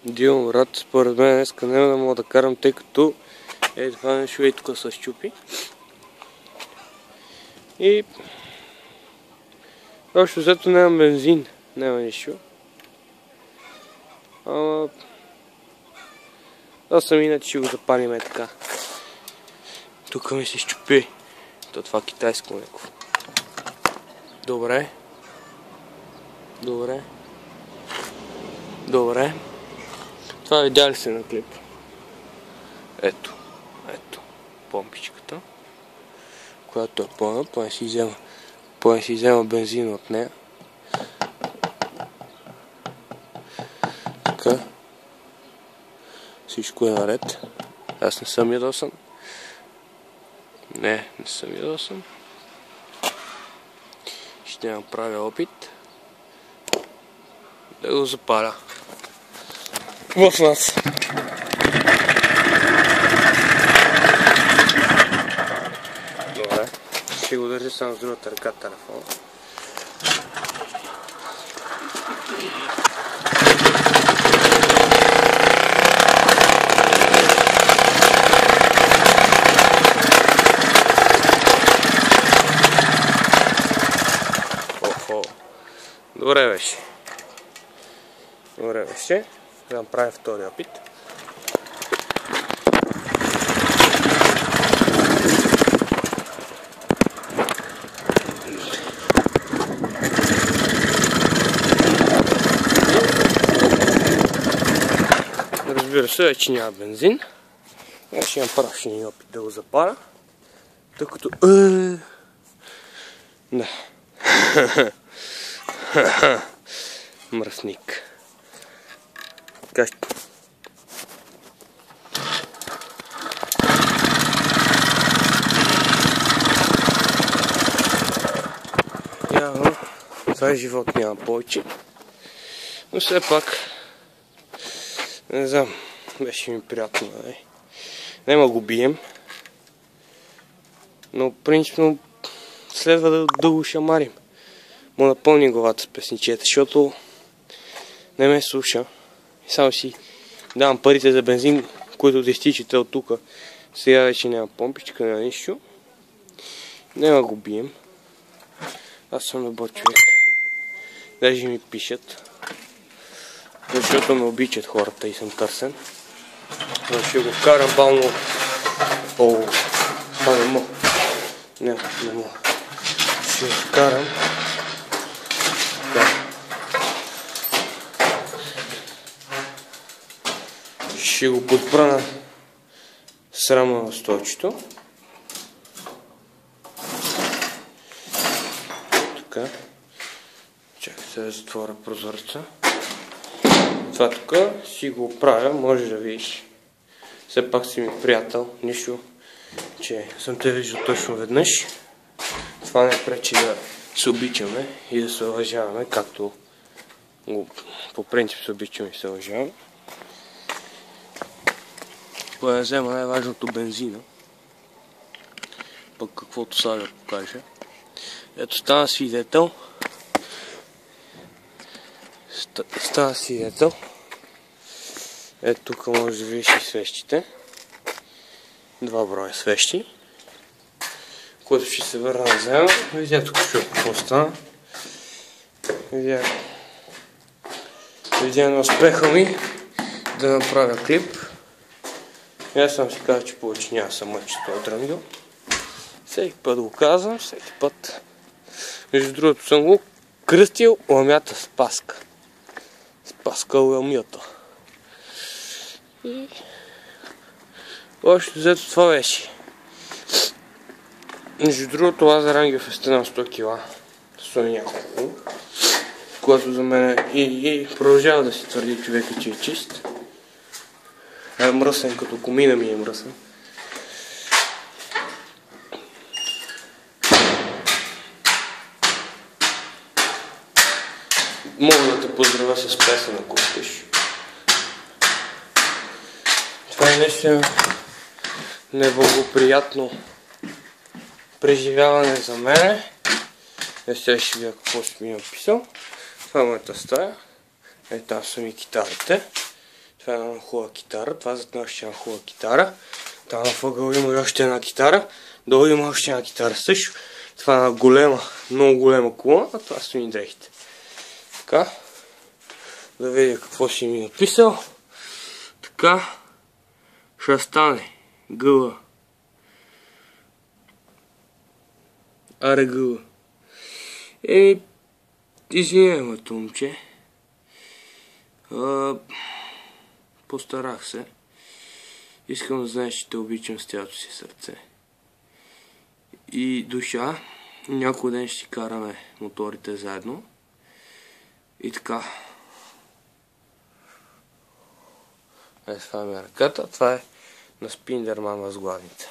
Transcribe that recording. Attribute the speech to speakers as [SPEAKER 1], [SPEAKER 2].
[SPEAKER 1] Дилан, брат, според мен днеска няма да мога да карам, тъй като това нещо и тук се щупи. И общо взето няма бензин, няма нищо. Ама аз съм иначе ще го запалим така. Тук ми се щупи. Това китайско леко. Добре. Добре. Добре. Това видя ли се на клип? Ето. Ето. Помпичката. Която е пълна. Поне си взема бензин от нея. Така. Всичко е наред. Аз не съм ядосан. Не съм ядосан. Ще направя опит да го запаля в нас. Добре. Ще го държа само с другата ръка телефона. Добре беше. Добре беше. Да направим втори опит. Разбира се, вече няма бензин. Аз ще имам прашен опит да го запаля. Тъй като... Да. Мръсник. Така ще... Явно, това е живот, няма повече. Но все пак, не знам, беше ми приятно, Нема го бием. Но принципно следва да го шамарим. Му напълни главата с песничета, защото не ме слуша. Само си давам парите за бензин, които да изтичате от тук. Сега вече няма помпичка, няма нищо. Няма го бием. Аз съм добър човек. Даже ми пишат. Защото ме обичат хората и съм търсен. Но ще го вкарам бално. Това не мога. Не мога. Ще го вкарам. Ще го подпра на срама на столчето. Така. Чакай сега да затворя прозореца. Това тук си го оправя, може да видиш. Все пак си ми приятел, нищо, че съм те виждал точно веднъж. Това не пречи да се обичаме и да се уважаваме, както по принцип се обичаме и се уважаваме. Кога да взема най-важното бензина. Пък каквото сега да покажа. Ето стана свидетел. Стана свидетел. Ето тук може да видиш и свещите. 2 броя свещи. Което ще се върна да взема. Видя тук какво стана. Видя на успеха ми да направя клип. И аз съм си казал, че повече няма се мъчи с този дрънгъл. Всеки път го казвам, всеки път. Между другото съм го кръстил ламята Спаска. Спаска ламята. И още взето това беше. Между другото Лазар Ангелов е стена 100 кила. 100 няколко. Което за мен и продължава да си твърди човека, че е чист. Е мръсен, като комина ми е мръсен. Мога да те поздравя с песен, ако искаш. Това е нещо неблагоприятно преживяване за мене. Сега ще видя какво ще ми е написал. Това е моята стая. Там са ми китарите. Това е една хубава китара. Това зад нас ще е една хубава китара. Там на въгъл има и още една китара. Долу има още една китара също. Това е една голема, много голема колона, а това стои дрехите. Така. Да видя какво ще ми е написал. Така. Ще стане. Гъла. Аре гъла. Извинявай, моето момче. Постарах се. Искам да знаеш, че те обичам с цялото си сърце. И душа. Някой ден ще си караме моторите заедно. И така. Това ми е ръката. Това е на Спиндерман възглавница.